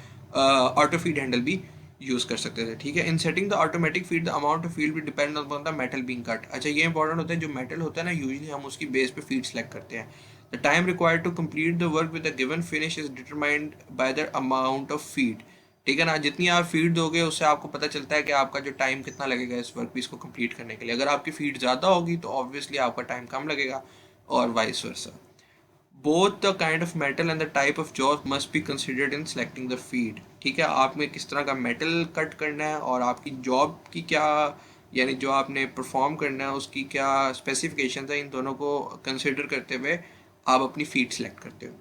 ऑटो फीड हैंडल भी यूज़ कर सकते थे, ठीक है। In setting the automatic feed the amount of feed भी depend upon the metal being cut. अच्छा ये इंपॉर्टेंट होता है, जो मेटल होता है ना यूजली हम उसकी बेस पे फीड सेलेक्ट करते हैं। The time required to complete the work with the given finish is determined by the amount of feed, ठीक है ना। जितनी आप फीड दोगे उससे आपको पता चलता है कि आपका जो टाइम कितना लगेगा इस वर्क पीस को कंप्लीट करने के लिए। अगर आपकी फीड ज़्यादा होगी तो ऑब्वियसली आपका टाइम कम लगेगा, और vice versa. Both the kind of metal and the type of job must be considered in selecting the feed, ठीक है। आपने किस तरह का मेटल कट करना है और आपकी जॉब की क्या, यानी जो आपने परफॉर्म करना है उसकी क्या स्पेसिफिकेशन है, इन दोनों को कंसिडर करते हुए आप अपनी फीड सेलेक्ट करते हो।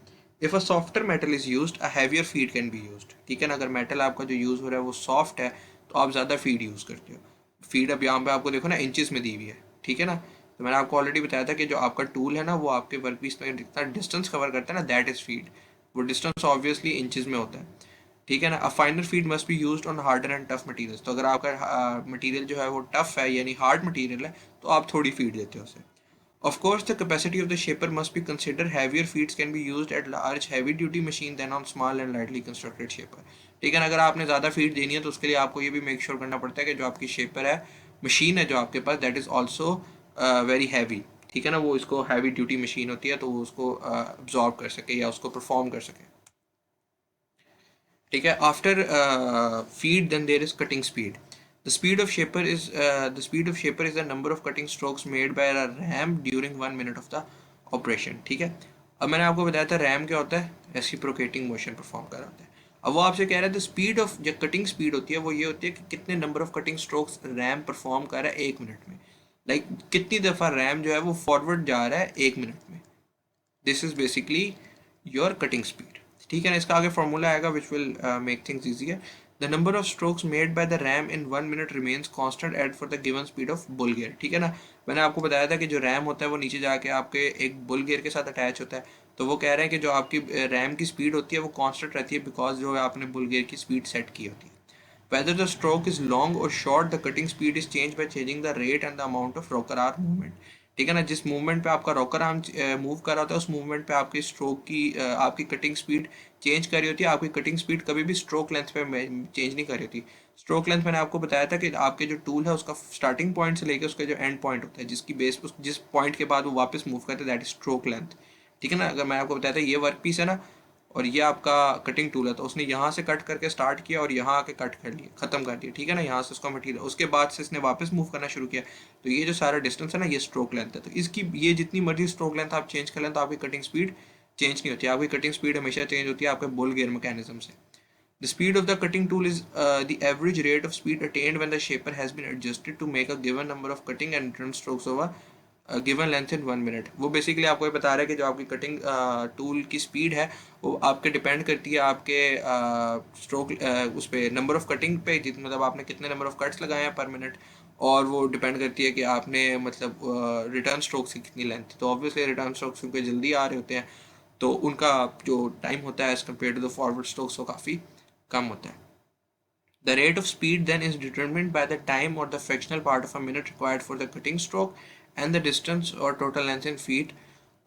If a softer metal is used a heavier feed can be used, ठीक है ना। अगर मेटल आपका जो यूज़ हो रहा है वो सॉफ्ट है तो आप ज़्यादा फीड यूज़ करते हो। फीड अब यहाँ पे आपको देखो ना इंचेस में दी हुई है, ठीक है ना। तो मैंने आपको ऑलरेडी बताया था कि जो आपका टूल है ना वो आपके वर्क पीस में जितना डिस्टेंस कवर करता है ना दैट इज़ फीड। वो डिस्टेंस ऑब्वियसली इंचेस में होता है, ठीक है ना। A finer feed must be used on harder and tough materials. तो अगर आपका मटेरियल जो है वो टफ है यानी हार्ड मटेरियल है तो आप थोड़ी फीड देते हो उसे। Of course, the capacity of the shaper must be considered. Heavier feeds can be used at large heavy-duty machine than on small and lightly constructed shaper. ठीक है ना। अगर आपने ज़्यादा फीड देनी है तो उसके लिए आपको ये भी मेक श्योर करना पड़ता है कि जो आपकी शेपर है, मशीन है जो आपके पास, that is also very heavy, ठीक है ना। वो इसको हैवी ड्यूटी मशीन होती है तो वो उसको अब्जॉर्ब कर सके या उसको परफॉर्म कर सके, ठीक है। After feed then there is cutting speed. The speed of shaper is the number of cutting strokes made by a ram during 1 minute of the operation, ठीक है। अब मैंने आपको बताया था रैम क्या होता है, रेसिप्रोकेटिंग मोशन परफॉर्म कर रहा होता है। अब वो आपसे कह रहा है द स्पीड ऑफ जो कटिंग स्पीड होती है वो ये होती है कि कितने number of cutting strokes RAM perform कर रहा है 1 मिनट में, लाइक कितनी दफ़ा रैम जो है वो फॉरवर्ड जा रहा है 1 मिनट में। This is basically your cutting speed, ठीक है ना। इसका आगे फॉर्मूला आएगा which will make things easier. The number of strokes made by the RAM in 1 minute remains constant eight for the given speed of bull gear, ठीक है ना। मैंने आपको बताया था कि जो रैम होता है वो नीचे जाके आपके एक बुल गियर के साथ अटैच होता है। तो वो कह रहे हैं कि जो आपकी रैम की स्पीड होती है वो कांस्टेंट रहती है बिकॉज जो आपने बुल गियर की स्पीड सेट की होती है। Whether the stroke is long or short, the cutting speed is changed by changing the rate and the amount of rocker arm movement, ठीक है ना। जिस मूवमेंट पे आपका रॉकर आर्म मूव कर रहा होता है उस मूवमेंट पे आपकी स्ट्रोक की आपकी कटिंग स्पीड चेंज कर रही होती है। आपकी कटिंग स्पीड कभी भी स्ट्रोक लेंथ पे चेंज नहीं कर रही होती। स्ट्रोक लेंथ मैंने आपको बताया था कि आपके जो टूल है उसका स्टार्टिंग पॉइंट से लेकर उसका जो एंड पॉइंट होता है जिसकी बेस जिस पॉइंट के बाद वो वापस मूव करते हैं दैट इज स्ट्रोक लेंथ, ठीक है ना। अगर मैं आपको बताया था ये वर्क पीस है ना और ये आपका कटिंग टूल है तो उसने यहाँ से कट करके स्टार्ट किया और यहाँ आके कट कर लिया, ख़त्म कर दिया, ठीक है ना। यहाँ से उसका मटीरियल उसके बाद से इसने वापस मूव करना शुरू किया। तो ये जो सारा डिस्टेंस है ना ये स्ट्रोक लेंथ है। तो इसकी ये जितनी मर्जी स्ट्रोक लेंथ आप चेंज कर लें तो आपकी कटिंग स्पीड चेंज नहीं होती। आपकी कटिंग स्पीड हमेशा चेंज होती है आपके बुल गियर मैकेनिज्म से। The speed of the cutting tool is the average rate of speed attained when the shaper has been adjusted to make a given number of cutting and return strokes over given length in 1 minute. वो basically आपको ये बता रहा है कि जो आपकी cutting tool की स्पीड है वो आपके डिपेंड करती है आपके स्ट्रोक उस पर नंबर ऑफ कटिंग पे, जित मतलब आपने कितने नंबर ऑफ कट्स लगाए हैं पर मिनट और वो डिपेंड करती है कि आपने मतलब रिटर्न स्ट्रोक्स की कितनी लेंथ। तो ऑब्वियसली रिटर्न स्ट्रोक्स क्योंकि जल्दी आ रहे होते हैं तो उनका जो टाइम होता है as compare to the forward strokes वो काफ़ी कम होता है। The rate of speed then is determined by the time or the fractional part of a minute required for the cutting stroke and the distance or total length in feet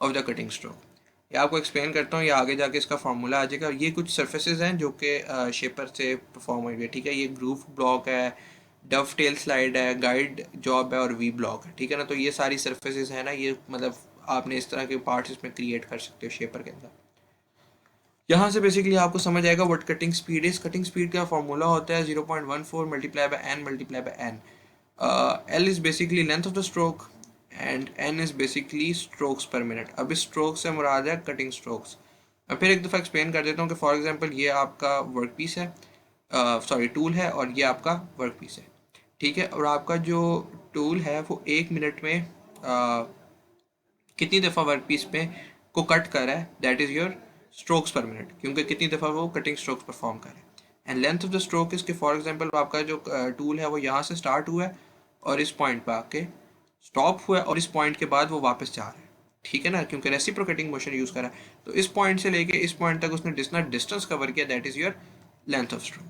of the cutting stroke. ये आपको explain करता हूँ, ये आगे जाके इसका formula आ जाएगा। ये कुछ सर्फेसेज हैं जो कि शेपर से परफॉर्म हुई है, ठीक है। ये ग्रूव ब्लॉक है, डव टेल स्लाइड है, गाइड जॉब है और वी ब्लॉक है, ठीक है ना। तो ये सारी सर्फेसेज है ना, ये मतलब आपने इस तरह के पार्ट्स इसमें क्रिएट कर सकते हो शेपर के अंदर। यहाँ से बेसिकली आपको समझ आएगा what cutting speed is. Cutting speed का फॉर्मूला होता है 0.14 multiply by N multiply by N. L is basically length of the stroke and N is basically strokes per minute. अब इस स्ट्रोक से मुराद है कटिंग स्ट्रोक्स। मैं फिर एक दफ़ा एक्सप्लेन कर देता हूँ कि फॉर एग्जांपल ये आपका वर्क पीस है, सॉरी टूल है, और ये आपका वर्क पीस है, ठीक है। और आपका जो टूल है वो 1 मिनट में कितनी दफ़ा वर्क पीस पे को कट कर रहा है, that is your strokes per minute, क्योंकि कितनी दफ़ा वो कटिंग स्ट्रोक्स परफॉर्म कर रहा है। And length of the stroke इसके फॉर एग्जांपल आपका जो टूल है वो यहाँ से स्टार्ट हुआ है और इस पॉइंट पर आके स्टॉप हुआ है और इस पॉइंट के बाद वो वापस जा रहा है, ठीक है ना, क्योंकि रेसिप्रोकेटिंग मोशन यूज़ कर रहा है। तो इस पॉइंट से लेके इस पॉइंट तक उसने जितना डिस्टेंस कवर किया that is your length of stroke,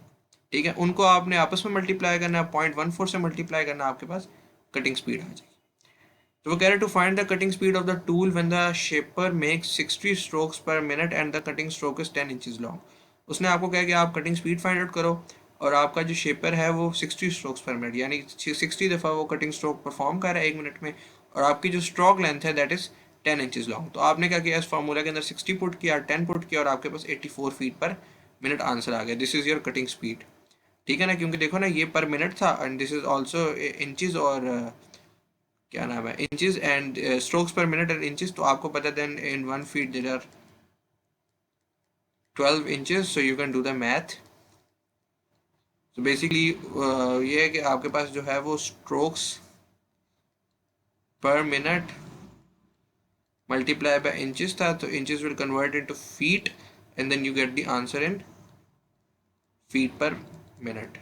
ठीक है। उनको आपने आपस में मल्टीप्लाई करना है, 0.14 से मल्टीप्लाई करना, आपके पास कटिंग स्पीड आ जाएगी। तो वो कह रहे to find the cutting speed of the tool when the shaper makes 60 strokes per minute and the cutting stroke is 10 inches long. उसने आपको कहा कि आप कटिंग स्पीड फाइंड आउट करो और आपका जो शेपर है वो 60 स्ट्रोक्स पर मिनट यानी 60 दफ़ा वो कटिंग स्ट्रोक परफॉर्म कर रहा है 1 मिनट में, और आपकी जो स्ट्रोक लेंथ है दैट इज़ 10 इंचेस लॉन्ग। तो आपने क्या किया, इस फार्मूला के अंदर 60 पुट किया, 10 पुट किया और आपके पास 84 फीट पर मिनट आंसर आ गया। This is your cutting speed, ठीक है ना, क्योंकि देखो ना ये पर मिनट था and this is also inches और क्या नाम है inches and strokes per minute and inches. तो आपको पता then in 1 feet there are 12 inches, so you can do the math. तो बेसिकली ये है कि आपके पास जो है वो strokes per minute multiply by inches था, तो inches will convert into feet and then you get the answer in feet per minute.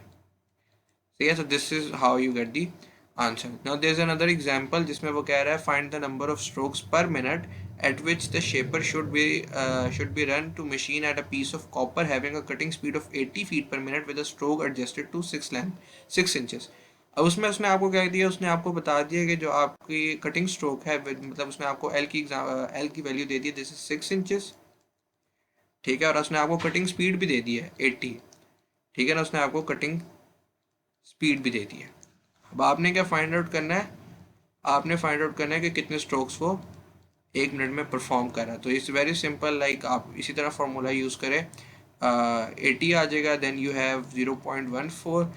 So yeah, so this is how you get the answer. Now there's another example जिसमें वो कह रहा है find the number of strokes per minute at which the shaper should be run to machine at a piece of copper having a cutting speed of 80 feet per minute with a stroke adjusted to 6 inches. अब उसमें उसने आपको क्या दिया, उसने आपको बता दिया कि जो आपकी कटिंग स्ट्रोक है मतलब उसने आपको एल की वैल्यू दे दी है, दिस इज 6 इंचेस, ठीक है। और उसने आपको कटिंग स्पीड भी दे दी है 80, ठीक है ना, उसने आपको कटिंग स्पीड भी दे दी है। अब आपने क्या फाइंड आउट करना है, आपने फाइंड आउट करना है कि कितने स्ट्रोक्स वो 1 मिनट में परफॉर्म कर रहा है। तो इट्स वेरी सिंपल, लाइक आप इसी तरह फार्मूला यूज़ करें, 80 आ जाएगा, then you have 0.14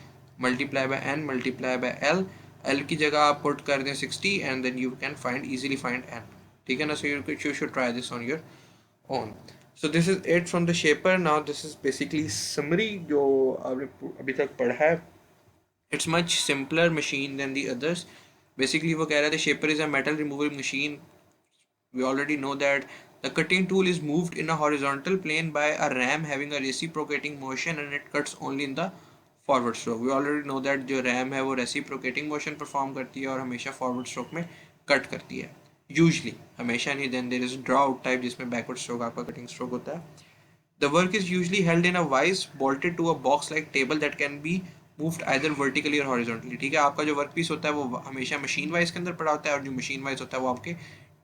multiply by N multiply by L. L की जगह आप पुट कर दें 60 and then you can find easily find N, ठीक है ना। So you should try this on your own. So this is it from the shaper. Now this is basically summary जो आपने अभी तक पढ़ा है। It's much simpler machine than the others. Basically वो कह रहा था shaper is a metal removing machine. We already know that the cutting tool is moved in a horizontal plane by a ram having a reciprocating motion and it cuts only in the forward stroke. We already know that जो ram है वो reciprocating motion perform करती है और हमेशा forward stroke में cut करती है usually, हमेशा नहीं। then there is drought type जिसमें backward stroke आपका cutting stroke होता है। The work is usually held in a vise bolted to a box-like table that can be moved either vertically or horizontally, ठीक है। आपका जो वर्क पीस होता है वो हमेशा मशीन वाइज के अंदर पड़ा होता है और जो मशीन वाइज होता है वो आपके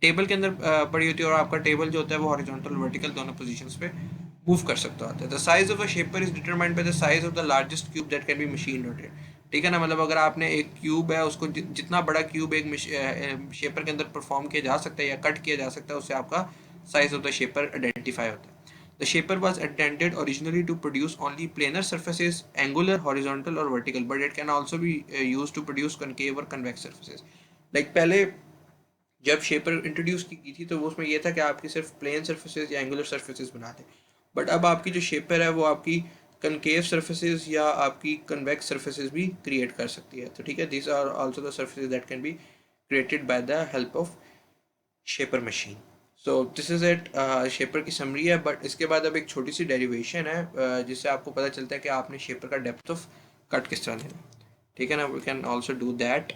टेबल के अंदर पड़ी होती है, और आपका टेबल जो होता है वो हॉरिजॉन्टल वर्टिकल दोनों पोजीशंस पे मूव कर सकता होता है। The size of a shaper is determined by the size of the largest cube that can be machine rotate, ठीक है ना। मतलब अगर आपने एक क्यूब है उसको जितना बड़ा क्यूब एक शेपर के अंदर परफॉर्म किया जा सकता है या कट किया जा सकता है उससे आपका size of the shaper identify होता है। The shaper was intended originally to produce only planar surfaces, angular, horizontal or vertical, but it can also be used to produce concave or convex surfaces. Like पहले जब shaper introduce की थी तो वो उसमें ये था कि आपकी सिर्फ प्लेन सर्फेसेज या एंगुलर सर्फेसेज बनाते, बट अब आपकी जो शेपर है वो आपकी कनकेव सर्फेसेज या आपकी कन्वेक्स सर्फेसेज भी क्रिएट कर सकती है। तो ठीक है, these are also the surfaces that can be created by the help of shaper machine. So this is it, shaper की समरी है, बट इसके बाद अब एक छोटी सी डेरिवेशन है जिससे आपको पता चलता है कि आपने शेपर का डेप्थ ऑफ कट किस तरह लेना है। ठीक है ना, we can also do that.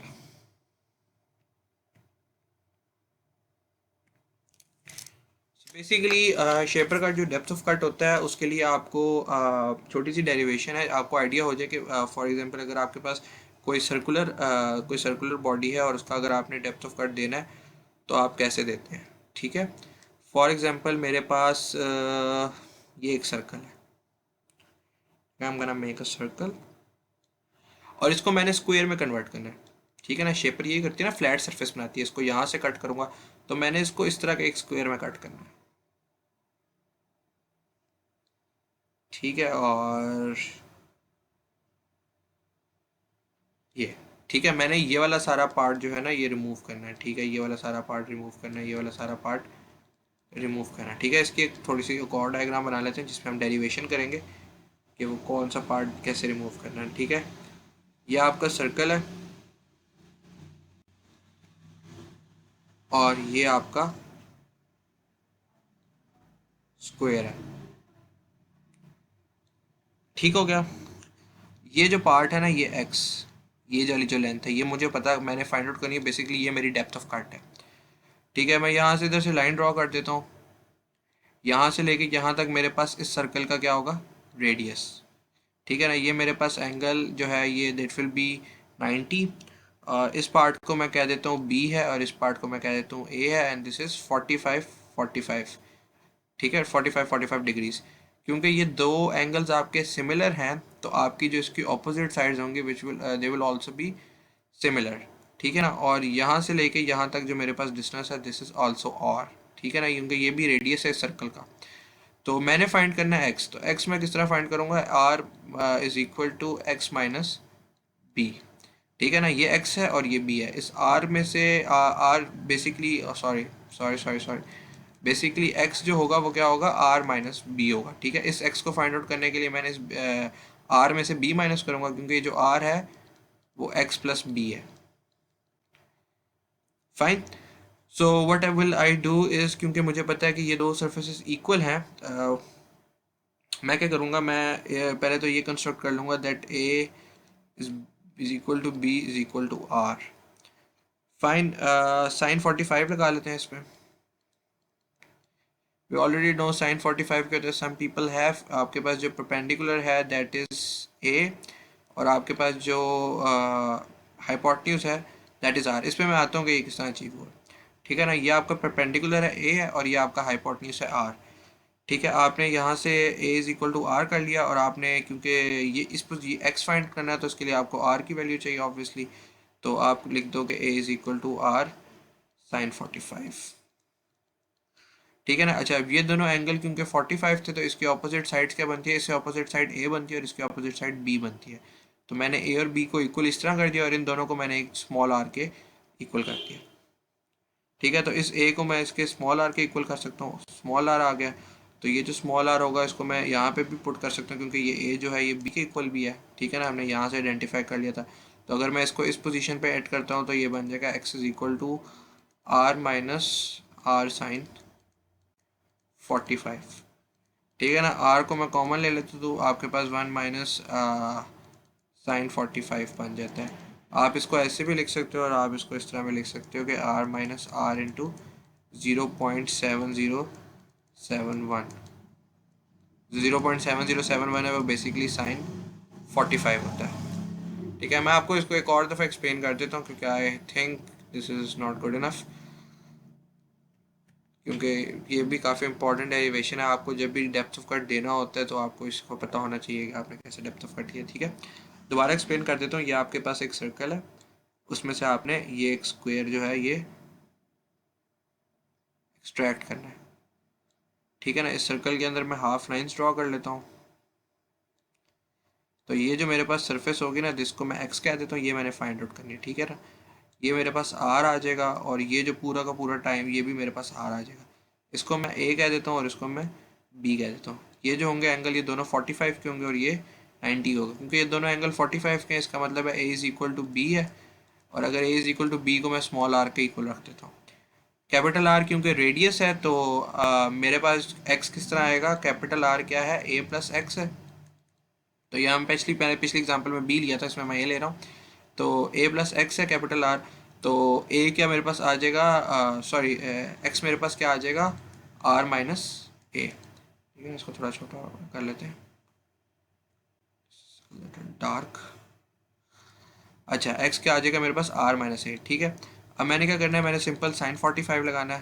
Basically shaper का जो डेप्थ ऑफ कट होता है उसके लिए आपको छोटी सी डेरिवेशन है, आपको आइडिया हो जाए कि फॉर एग्जांपल अगर आपके पास कोई सर्कुलर बॉडी है और उसका अगर आपने डेप्थ ऑफ कट देना है तो आप कैसे देते हैं। ठीक है, फॉर एग्जांपल मेरे पास ये एक सर्कल है, I am gonna make a circle, और इसको मैंने स्क्वायर में कन्वर्ट करना है। ठीक है ना, शेपर यही करती है ना, फ्लैट सरफेस बनाती है, इसको यहाँ से कट करूँगा तो मैंने इसको इस तरह का एक स्क्वायर में कट करना है। ठीक है, और ये ठीक है, मैंने ये वाला सारा पार्ट जो है ना ये रिमूव करना है। ठीक है, ये वाला सारा पार्ट रिमूव करना है, ये वाला सारा पार्ट रिमूव करना है। ठीक है, इसकी एक थोड़ी सी एक और डायग्राम बना लेते हैं जिसमें हम डेरिवेशन करेंगे कि वो कौन सा पार्ट कैसे रिमूव करना है। ठीक है, ये आपका सर्कल है और ये आपका स्क्वायर है। ठीक हो गया, ये जो पार्ट है ना ये एक्स, ये वाली जो लेंथ है ये मुझे पता, मैंने फाइंड आउट करनी है। बेसिकली ये मेरी डेप्थ ऑफ कट है। ठीक है, मैं यहाँ से इधर से लाइन ड्रॉ कर देता हूँ, यहाँ से लेके यहाँ तक मेरे पास इस सर्कल का क्या होगा, रेडियस। ठीक है ना, ये मेरे पास एंगल जो है ये दैट विल बी 90, और इस पार्ट को मैं कह देता हूँ बी है और इस पार्ट को मैं कह देता हूँ ए है, एंड दिस इज़ 45 45। ठीक है, 45 डिग्रीज। क्योंकि ये दो एंगल्स आपके सिमिलर हैं तो आपकी जो इसकी ऑपोजिट साइड्स होंगी which will they will also be similar. ठीक है ना, और यहाँ से लेके यहाँ तक जो मेरे पास डिस्टेंस है दिस इज आल्सो आर। ठीक है ना, क्योंकि ये भी रेडियस है इस सर्कल का। तो मैंने फाइंड करना है एक्स, तो एक्स मैं किस तरह फाइंड करूँगा, R is equal to X minus B. ठीक है ना, ये एक्स है और ये बी है, इस आर में से R basically sorry sorry sorry sorry basically X जो होगा वो क्या होगा, आर माइनस बी होगा। ठीक है, इस एक्स को फाइंड आउट करने के लिए मैंने इस आर में से बी माइनस करूँगा क्योंकि ये जो आर है वो एक्स प्लस बी है। Fine, so what will I do is, क्योंकि मुझे पता है कि ये दो सर्फेसिस इक्वल हैं, मैं क्या करूँगा, मैं पहले तो ये कंस्ट्रक्ट कर लूँगा that A is equal to B is equal to R. Fine, sine 45 लगा लेते हैं इसमें। वी ऑलरेडी नो साइन 45 के, सम पीपल हैव, आपके पास जो परपेंडिकुलर है दैट इज ए, और आपके पास जो हाइपोटेन्यूज है दैट इज आर। इस पे मैं आता हूँ कि ये किस तरह अचीव हुआ। ठीक है ना, ये आपका परपेंडिकुलर है ए है और ये आपका हाइपोटेन्यूज है आर। ठीक है, आपने यहाँ से ए इज इक्वल टू आर कर लिया, और आपने क्योंकि ये इस पर ये एक्स फाइंड करना है तो इसके लिए आपको आर की वैल्यू चाहिए ऑब्वियसली, तो आप लिख दो कि A is equal to R sine 45। ठीक है ना, अच्छा अब ये दोनों एंगल क्योंकि 45 थे तो इसकी ऑपोजिट साइड्स क्या बनती है, इससे ऑपोजिट साइड ए बनती है और इसकी ऑपोजिट साइड बी बनती है। तो मैंने ए और बी को इक्वल इस तरह कर दिया और इन दोनों को मैंने एक स्मॉल आर के इक्वल कर दिया। ठीक है, तो इस ए को मैं इसके स्मॉल आर के इक्वल कर सकता हूँ, स्मॉल आर आ गया। तो ये जो स्मॉल आर होगा इसको मैं यहाँ पे भी पुट कर सकता हूँ क्योंकि ये ए जो है ये बी के इक्वल भी है। ठीक है ना, हमने यहाँ से आइडेंटिफाई कर लिया था। तो अगर मैं इसको इस पोजीशन पे ऐड करता हूँ तो ये बन जाएगा X is equal to R minus R sine 45। ठीक है ना, आर को मैं कॉमन ले लेता हूँ तो आपके पास 1 माइनस साइन 45 बन जाता है। आप इसको ऐसे भी लिख सकते हो और आप इसको इस तरह भी लिख सकते हो कि आर माइनस आर इंटू 0.7071, 0.7071 है वो बेसिकली साइन 45 होता है। ठीक है, मैं आपको इसको एक और दफ़ा एक्सप्लेन कर देता हूँ क्योंकि I think this is not good enough, क्योंकि ये भी काफ़ी इंपॉर्टेंट डेरिवेशन है। आपको जब भी डेप्थ ऑफ कट देना होता है तो आपको इसको पता होना चाहिए कि आपने कैसे डेप्थ ऑफ कट किया। ठीक है, दोबारा एक्सप्लेन कर देता हूँ। ये आपके पास एक सर्कल है, उसमें से आपने ये एक स्क्वायर जो है ये एक्सट्रैक्ट करना है। ठीक है ना, इस सर्कल के अंदर मैं हाफ लाइन्स ड्रॉ कर लेता हूँ। तो ये जो मेरे पास सरफेस होगी ना जिसको मैं एक्स कह देता हूँ ये मैंने फाइंड आउट करनी है। ठीक है ना, ये मेरे पास आर आ जाएगा और ये जो पूरा का पूरा टाइम ये भी मेरे पास आर आ जाएगा। इसको मैं ए कह देता हूँ और इसको मैं बी कह देता हूँ। ये जो होंगे एंगल ये दोनों 45 के होंगे और ये 90 होगा, क्योंकि ये दोनों एंगल 45 के हैं। इसका मतलब है A is equal to B है, और अगर A is equal to B को मैं स्मॉल आर के इक्वल रख देता हूँ। कैपिटल आर क्योंकि रेडियस है तो मेरे पास एक्स किस तरह आएगा, कैपिटल आर क्या है, ए प्लस एक्स है। तो ये हम पिछली एग्जांपल में बी लिया था, इसमें मैं ये ले रहा हूँ। तो ए प्लस एक्स है कैपिटल आर, तो ए क्या मेरे पास आ जाएगा, सॉरी एक्स मेरे पास क्या आ जाएगा, आर माइनस ए। ठीक है, इसको थोड़ा छोटा कर लेते हैं, डार्क। अच्छा, एक्स क्या आ जाएगा मेरे पास, आर माइनस ए। ठीक है, अब मैंने क्या करना है, मैंने सिंपल साइन 45 लगाना है।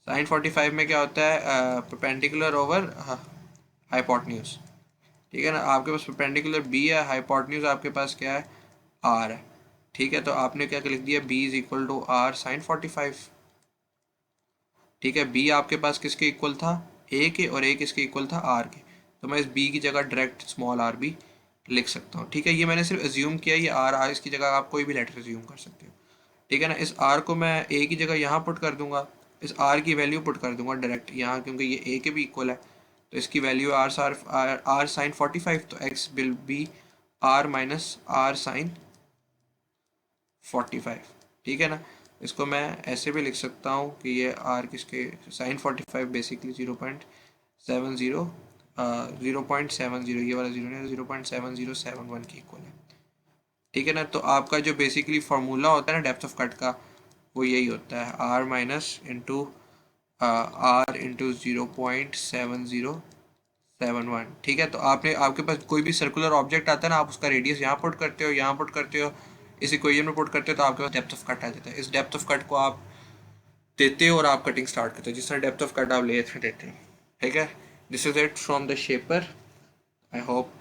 साइन 45 में क्या होता है, परपेंडिकुलर ओवर हाइपोटन्यूज। ठीक है ना, आपके पास परपेंडिकुलर बी है, हाइपोटन्यूज आपके पास क्या है, आर है। ठीक है, तो आपने क्या लिख दिया, B is equal to R sine 45। ठीक है, बी आपके पास किसके इक्वल था, ए के, और ए किसके इक्वल था, आर के। तो मैं इस बी की जगह डायरेक्ट स्मॉल आर भी लिख सकता हूँ। ठीक है, ये मैंने सिर्फ एज्यूम किया, ये आर आर इसकी जगह आप कोई भी लेटर एज्यूम कर सकते हो। ठीक है ना, इस आर को मैं ए की जगह यहाँ पुट कर दूंगा, इस आर की वैल्यू पुट कर दूंगा डायरेक्ट यहाँ, क्योंकि ये ए के भी इक्वल है। तो इसकी वैल्यू आर साइन 45, तो X will be R minus R sine 45। ठीक है ना, इसको मैं ऐसे भी लिख सकता हूँ कि ये आर किसके, साइन 45 बेसिकली 0.70, 0.70, ये वाला जीरो नहीं, 0.7071 की इक्वल है। ठीक है ना, तो आपका जो बेसिकली फार्मूला होता है ना डेप्थ ऑफ कट का, वो यही होता है, R minus into R into 0.7071। ठीक है, तो आपने, आपके पास कोई भी सर्कुलर ऑब्जेक्ट आता है ना, आप उसका रेडियस यहाँ पुट करते हो, यहाँ पुट करते हो, इस इक्वेशन में पुट करते हो, तो आपके पास डेप्थ ऑफ कट आ जाता है। इस डेप्थ ऑफ कट को आप देते हो और आप कटिंग स्टार्ट करते हो, जिस तरह डेप्थ ऑफ कट आप लेथ में देते हो। ठीक है, this is it from the shaper. I hope